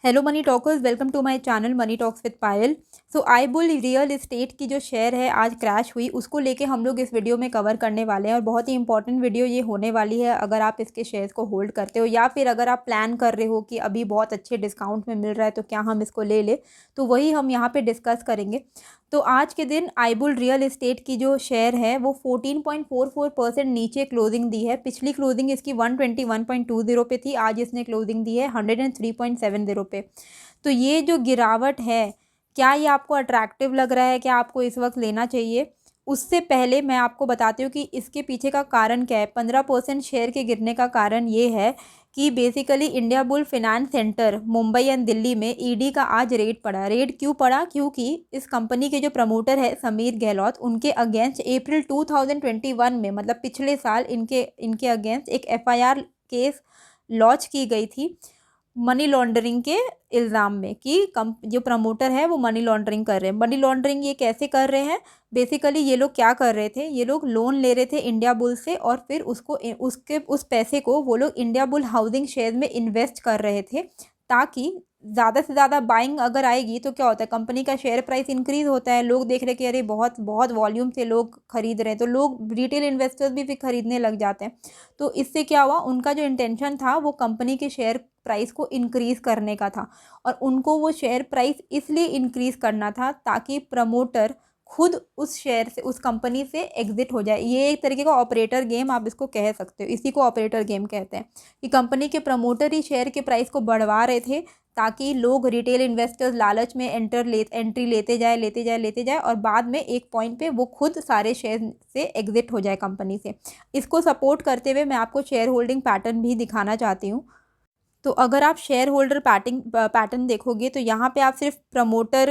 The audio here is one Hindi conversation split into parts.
Hello money talkers, welcome to my channel money talks with Payal. So Ibull real estate की जो शेयर है आज क्रैश हुई, उसको लेके हम लोग इस वीडियो में कवर करने वाले हैं और बहुत ही इंपॉर्टेंट वीडियो ये होने वाली है। अगर आप इसके शेयर्स को होल्ड करते हो या फिर अगर आप प्लान कर रहे हो कि अभी बहुत अच्छे डिस्काउंट में मिल रहा है तो क्या हम इसको ले ले, तो वही हम यहाँ पे डिस्कस करेंगे। तो आज के दिन आईबुल रियल एस्टेट की जो शेयर है वो 14.44% नीचे क्लोजिंग दी है। पिछली क्लोजिंग इसकी 121.20 पे थी, आज इसने क्लोजिंग दी है 103.70 पे। तो ये जो गिरावट है, क्या ये आपको अट्रैक्टिव लग रहा है, क्या आपको इस वक्त लेना चाहिए? उससे पहले मैं आपको बताती हूँ कि इसके पीछे का कारण क्या है। 15% शेयर के गिरने का कारण ये है कि basically India bull finance centre Mumbai and Delhi में ईडी का आज रेड पड़ा। रेड क्यों पड़ा? क्योंकि इस कंपनी के जो प्रमोटर है समीर गहलोत, उनके अगेंस्ट अप्रैल 2021 में, मतलब पिछले साल, इनके अगेंस्ट एक एफआईआर केस लॉन्च की गई थी मनी लॉन्ड्रिंग के इल्ज़ाम में कि जो प्रमोटर है वो मनी लॉन्ड्रिंग कर रहे हैं। मनी लॉन्ड्रिंग ये कैसे कर रहे हैं? बेसिकली ये लोग क्या कर रहे थे, ये लोग लोन ले रहे थे इंडिया बुल से और फिर उस पैसे को वो लोग इंडिया बुल हाउसिंग शेयर में इन्वेस्ट कर रहे थे, ताकि ज़्यादा से ज़्यादा बाइंग अगर आएगी तो क्या होता है, कंपनी का शेयर प्राइस इंक्रीज़ होता है। लोग देख रहे कि अरे बहुत बहुत वॉल्यूम से लोग खरीद रहे हैं, तो लोग रिटेल इन्वेस्टर्स भी फिर खरीदने लग जाते हैं। तो इससे क्या हुआ, उनका जो इंटेंशन था वो कंपनी के शेयर प्राइस को इंक्रीज़ करने का था। और उनको वो शेयर प्राइस इसलिए इंक्रीज़ करना था ताकि प्रमोटर खुद उस शेयर से, उस कंपनी से एग्जिट हो जाए। ये एक तरीके का ऑपरेटर गेम आप इसको कह सकते हो, इसी को ऑपरेटर गेम कहते हैं कि कंपनी के प्रमोटर ही शेयर के प्राइस को बढ़वा रहे थे ताकि लोग, रिटेल इन्वेस्टर्स लालच में एंट्री लेते जाए और बाद में एक पॉइंट पे वो खुद सारे शेयर से एग्जिट हो जाए कंपनी से। इसको सपोर्ट करते हुए मैं आपको शेयर होल्डिंग पैटर्न भी दिखाना चाहती हूँ। तो अगर आप शेयर होल्डर पैटर्न देखोगे तो यहाँ पे आप सिर्फ प्रमोटर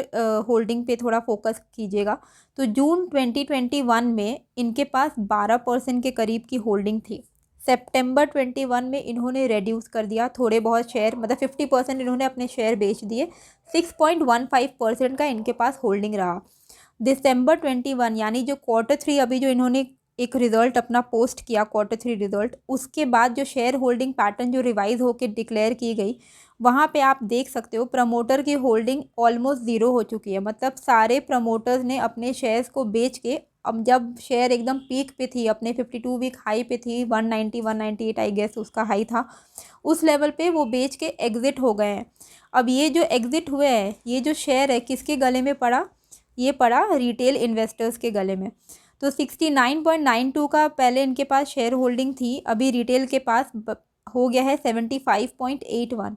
होल्डिंग पे थोड़ा फोकस कीजिएगा। तो जून 2021 में इनके पास 12% के करीब की होल्डिंग थी। सितंबर 21 में इन्होंने रेड्यूस कर दिया थोड़े बहुत शेयर, मतलब 50% इन्होंने अपने शेयर बेच दिए। 6.15% का इनके पास होल्डिंग रहा। दिसंबर 21 यानी जो Q3 अभी जो इन्होंने एक रिज़ल्ट अपना पोस्ट किया, Q3 रिज़ल्ट, उसके बाद जो शेयर होल्डिंग पैटर्न जो रिवाइज होकर डिक्लेयर की गई, वहाँ पे आप देख सकते हो प्रमोटर की होल्डिंग ऑलमोस्ट ज़ीरो हो चुकी है। मतलब सारे प्रमोटर्स ने अपने शेयर्स को बेच के, अब जब शेयर एकदम पीक पे थी, अपने 52 वीक हाई पे थी, 190 198 आई गेस उसका हाई था, उस लेवल पे वो बेच के एग्ज़िट हो गए हैं। अब ये जो एग्ज़िट हुए हैं, ये जो शेयर है किसके गले में पड़ा? ये पड़ा रिटेल इन्वेस्टर्स के गले में। तो 69.92 का पहले इनके पास शेयर होल्डिंग थी, अभी रिटेल के पास हो गया है 75.81।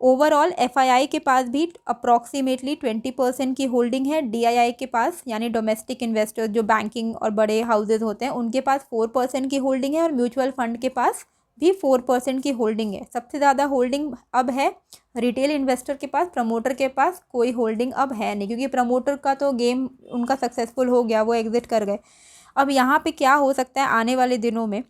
ओवरऑल एफआईआई के पास भी अप्रॉक्सीमेटली 20% की होल्डिंग है। डीआईआई के पास, यानी डोमेस्टिक इन्वेस्टर्स जो बैंकिंग और बड़े हाउसेज होते हैं, उनके पास 4% की होल्डिंग है और म्यूचुअल फंड के पास भी 4% की होल्डिंग है। सबसे ज़्यादा होल्डिंग अब है रिटेल इन्वेस्टर के पास, प्रमोटर के पास कोई होल्डिंग अब है नहीं, क्योंकि प्रमोटर का तो गेम उनका सक्सेसफुल हो गया, वो एग्जिट कर गए। अब यहाँ पे क्या हो सकता है आने वाले दिनों में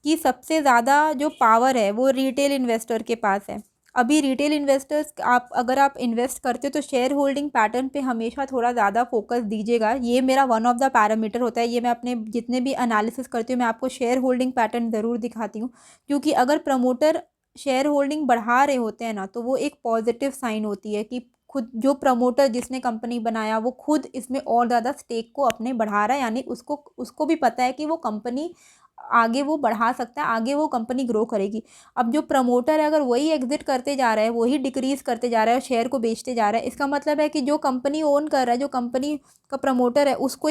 कि सबसे ज़्यादा जो पावर है वो रिटेल इन्वेस्टर के पास है। अभी रिटेल इन्वेस्टर्स, अगर आप इन्वेस्ट करते हो तो शेयर होल्डिंग पैटर्न पे हमेशा थोड़ा ज़्यादा फोकस दीजिएगा। ये मेरा वन ऑफ द पैरामीटर होता है, ये मैं अपने जितने भी एनालिसिस करती हूँ मैं आपको शेयर होल्डिंग पैटर्न ज़रूर दिखाती हूँ। क्योंकि अगर प्रमोटर शेयर होल्डिंग बढ़ा रहे होते हैं ना, तो वो एक पॉजिटिव साइन होती है कि खुद जो प्रमोटर जिसने कंपनी बनाया वो खुद इसमें और ज़्यादा स्टेक को अपने बढ़ा रहा है, यानी उसको उसको भी पता है कि वो कंपनी आगे वो बढ़ा सकता है, आगे वो कंपनी ग्रो करेगी। अब जो प्रमोटर है अगर वही एग्जिट करते जा रहा है, वही डिक्रीज़ करते जा रहा है और शेयर को बेचते जा रहा है, इसका मतलब है कि जो कंपनी ओन कर रहा है, जो कंपनी का प्रमोटर है, उसको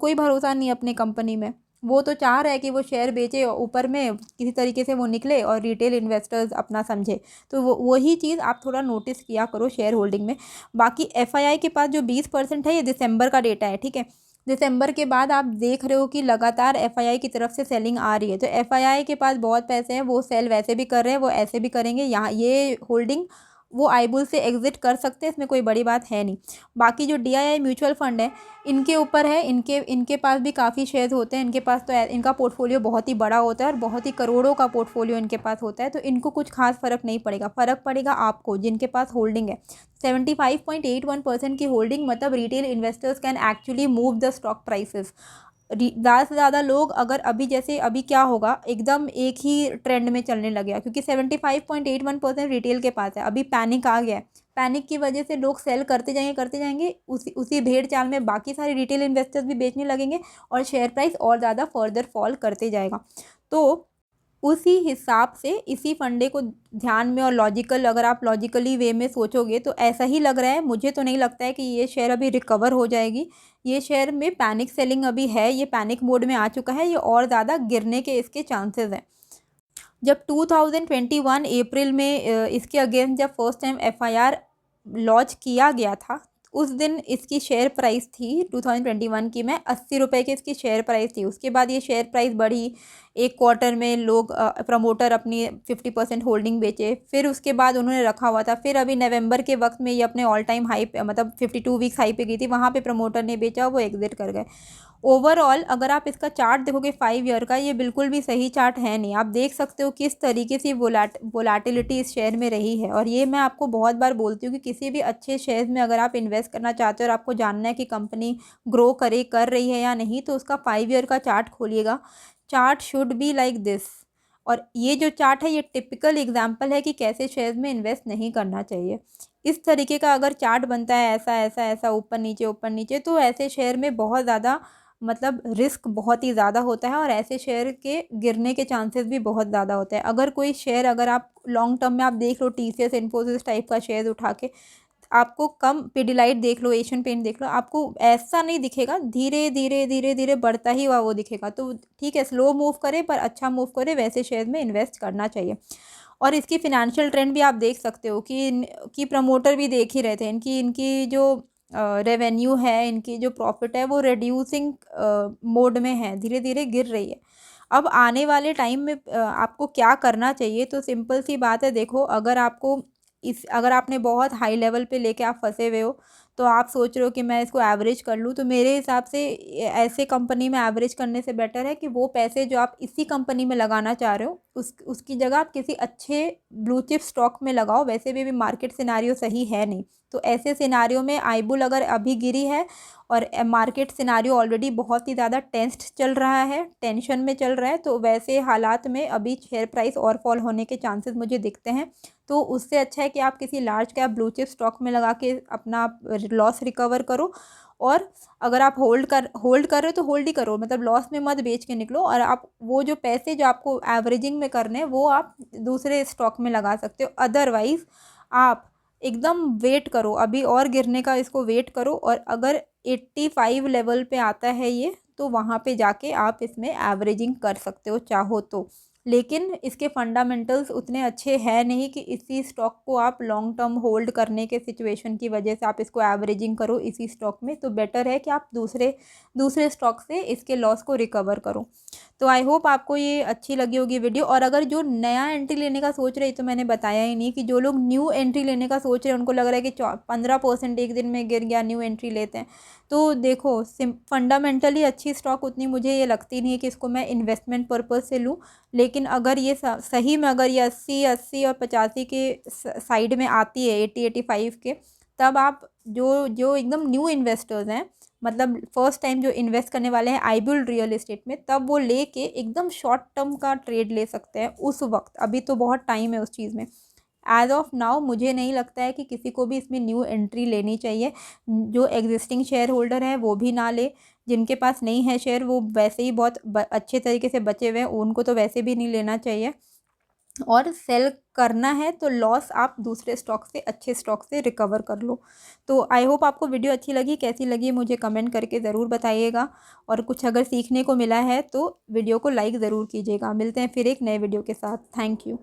ही भरोसा नहीं अपनी कंपनी में। वो तो चाह रहा है कि वो शेयर बेचे, ऊपर में किसी तरीके से वो निकले और रिटेल इन्वेस्टर्स अपना समझे। तो वही चीज़ आप थोड़ा नोटिस किया करो शेयर होल्डिंग में। बाकी एफआईआई के पास जो 20% है, ये दिसंबर का डेटा है, ठीक है। दिसंबर के बाद आप देख रहे हो कि लगातार एफआईआई की तरफ से सेलिंग आ रही है। तो एफआईआई के पास बहुत पैसे हैं, वो सेल वैसे भी कर रहे हैं, वो ऐसे भी करेंगे। यहाँ ये होल्डिंग वो आईबुल से एग्जिट कर सकते हैं, इसमें कोई बड़ी बात है नहीं। बाकी जो डीआईआई म्यूचुअल फंड है, इनके ऊपर है, इनके पास भी काफ़ी शेयर्स होते हैं। इनके पास तो इनका पोर्टफोलियो बहुत ही बड़ा होता है और बहुत ही करोड़ों का पोर्टफोलियो इनके पास होता है, तो इनको कुछ खास फ़र्क नहीं पड़ेगा। फ़र्क पड़ेगा आपको जिनके पास होल्डिंग है। 75.81% की होल्डिंग, मतलब retail investors can actually move the stock prices. ज़्यादा से ज़्यादा लोग, अगर अभी जैसे अभी क्या होगा, एकदम एक ही ट्रेंड में चलने लग गया, क्योंकि 75.81% रिटेल के पास है, अभी पैनिक आ गया है, पैनिक की वजह से लोग सेल करते जाएंगे, उसी भेड़ चाल में बाकी सारे रिटेल इन्वेस्टर्स भी बेचने लगेंगे और शेयर प्राइस और ज़्यादा फर्दर फॉल करते जाएगा। तो उसी हिसाब से इसी फंडे को ध्यान में और लॉजिकल, अगर आप लॉजिकली वे में सोचोगे तो ऐसा ही लग रहा है। मुझे तो नहीं लगता है कि ये शेयर अभी रिकवर हो जाएगी। ये शेयर में पैनिक सेलिंग अभी है, ये पैनिक मोड में आ चुका है, ये और ज़्यादा गिरने के इसके चांसेस हैं। जब 2021 अप्रैल में इसके अगेंस्ट जब फर्स्ट टाइम एफआईआर लॉन्च किया गया था, उस दिन इसकी शेयर प्राइस थी 2021 की में 80 रुपये की इसकी शेयर प्राइस थी। उसके बाद ये शेयर प्राइस बढ़ी, एक क्वार्टर में लोग प्रमोटर अपनी 50% होल्डिंग बेचे, फिर उसके बाद उन्होंने रखा हुआ था। फिर अभी नवंबर के वक्त में ये अपने ऑल टाइम हाई पे, मतलब 52 वीक्स हाई पे गई थी, वहाँ पे प्रमोटर ने बेचा, वो एग्जिट कर गए। ओवरऑल अगर आप इसका चार्ट देखोगे 5 ईयर का, ये बिल्कुल भी सही चार्ट है नहीं। आप देख सकते हो किस तरीके से वोलाटिलिटी इस शेयर में रही है। और ये मैं आपको बहुत बार बोलती हूँ कि किसी भी अच्छे शेयर में अगर आप इन्वेस्ट करना चाहते हो और आपको जानना है कि कंपनी ग्रो कर रही है या नहीं, तो उसका 5 ईयर का चार्ट खोलिएगा। Chart should be like this. और ये जो चार्ट है ये टिपिकल एग्जाम्पल है कि कैसे शेयर्स में इन्वेस्ट नहीं करना चाहिए। इस तरीके का अगर चार्ट बनता है ऐसा ऐसा ऐसा ऊपर नीचे, तो ऐसे शेयर में बहुत ज़्यादा, मतलब रिस्क बहुत ही ज़्यादा होता है और ऐसे शेयर के गिरने के चांसेस भी बहुत ज़्यादा होते हैं। अगर कोई शेयर, अगर आप लॉन्ग टर्म में आप देख लो TCS, इन्फोसिस टाइप का शेयर उठा के, आपको कम, पिडिलाइट देख लो, एशियन पेंट देख लो, आपको ऐसा नहीं दिखेगा, धीरे धीरे धीरे धीरे बढ़ता ही हुआ वो दिखेगा। तो ठीक है, स्लो मूव करे पर अच्छा मूव करे, वैसे शेयर में इन्वेस्ट करना चाहिए। और इसकी फिनेंशियल ट्रेंड भी आप देख सकते हो कि प्रमोटर भी देख ही रहे थे, इनकी जो रेवेन्यू है, इनकी जो प्रॉफिट है वो रिड्यूसिंग मोड में है, धीरे धीरे गिर रही है। अब आने वाले टाइम में आपको क्या करना चाहिए, तो सिंपल सी बात है। देखो, अगर आपने बहुत हाई लेवल पे लेके आप फंसे हुए हो, तो आप सोच रहे हो कि मैं इसको एवरेज कर लूँ, तो मेरे हिसाब से ऐसे कंपनी में एवरेज करने से बेटर है कि वो पैसे जो आप इसी कंपनी में लगाना चाह रहे हो, उसकी जगह आप किसी अच्छे ब्लू चिप स्टॉक में लगाओ। वैसे भी मार्केट सिनारियो सही है नहीं, तो ऐसे सिनारियो में आईबुल अगर अभी गिरी है और मार्केट सिनारियो ऑलरेडी बहुत ही ज़्यादा टेंस्ड चल रहा है, टेंशन में चल रहा है, तो वैसे हालात में अभी शेयर प्राइस और फॉल होने के चांसेस मुझे दिखते हैं। तो उससे अच्छा है कि आप किसी large cap blue chip stock में लगा के अपना लॉस रिकवर करो। और अगर आप होल्ड कर रहे हो तो होल्ड ही करो, मतलब लॉस में मत बेच के निकलो। और आप वो जो पैसे जो आपको एवरेजिंग में करने हैं वो आप दूसरे स्टॉक में लगा सकते हो। अदरवाइज़ आप एकदम वेट करो, अभी और गिरने का इसको वेट करो। और अगर 85 लेवल पे आता है ये, तो वहाँ पे जाके आप इसमें एवरेजिंग कर सकते हो चाहो तो। लेकिन इसके फंडामेंटल्स उतने अच्छे हैं नहीं कि इसी स्टॉक को आप लॉन्ग टर्म होल्ड करने के सिचुएशन की वजह से आप इसको एवरेजिंग करो इसी स्टॉक में। तो बेटर है कि आप दूसरे स्टॉक से इसके लॉस को रिकवर करो। तो आई होप आपको ये अच्छी लगी होगी वीडियो। और अगर जो नया एंट्री लेने का सोच रहे हैं, तो मैंने बताया ही नहीं कि जो लोग न्यू एंट्री लेने का सोच रहे हैं उनको लग रहा है कि 15% एक दिन में गिर गया, न्यू एंट्री लेते हैं। तो देखो, फंडामेंटली अच्छी स्टॉक उतनी मुझे ये लगती नहीं है कि इसको मैं इन्वेस्टमेंट पर्पज़ से लूँ। लेकिन अगर ये सही में अगर ये 80 और 85 के साइड में आती है, 80-85 के, तब आप जो एकदम न्यू इन्वेस्टर्स हैं, मतलब फर्स्ट टाइम जो इन्वेस्ट करने वाले हैं आईबुल रियल एस्टेट में, तब वो लेके एकदम शॉर्ट टर्म का ट्रेड ले सकते हैं उस वक्त। अभी तो बहुत टाइम है उस चीज़ में। एज ऑफ नाउ मुझे नहीं लगता है कि किसी को भी इसमें न्यू एंट्री लेनी चाहिए। जो एग्जिस्टिंग शेयर होल्डर है वो भी ना ले, जिनके पास नहीं है शेयर वो वैसे ही बहुत अच्छे तरीके से बचे हुए हैं, उनको तो वैसे भी नहीं लेना चाहिए। और सेल करना है तो लॉस आप दूसरे स्टॉक से, अच्छे स्टॉक से रिकवर कर लो। तो आई होप आपको वीडियो अच्छी लगी। कैसी लगी मुझे कमेंट करके ज़रूर बताइएगा। और कुछ अगर सीखने को मिला है तो वीडियो को लाइक ज़रूर कीजिएगा। मिलते हैं फिर एक नए वीडियो के साथ। Thank you.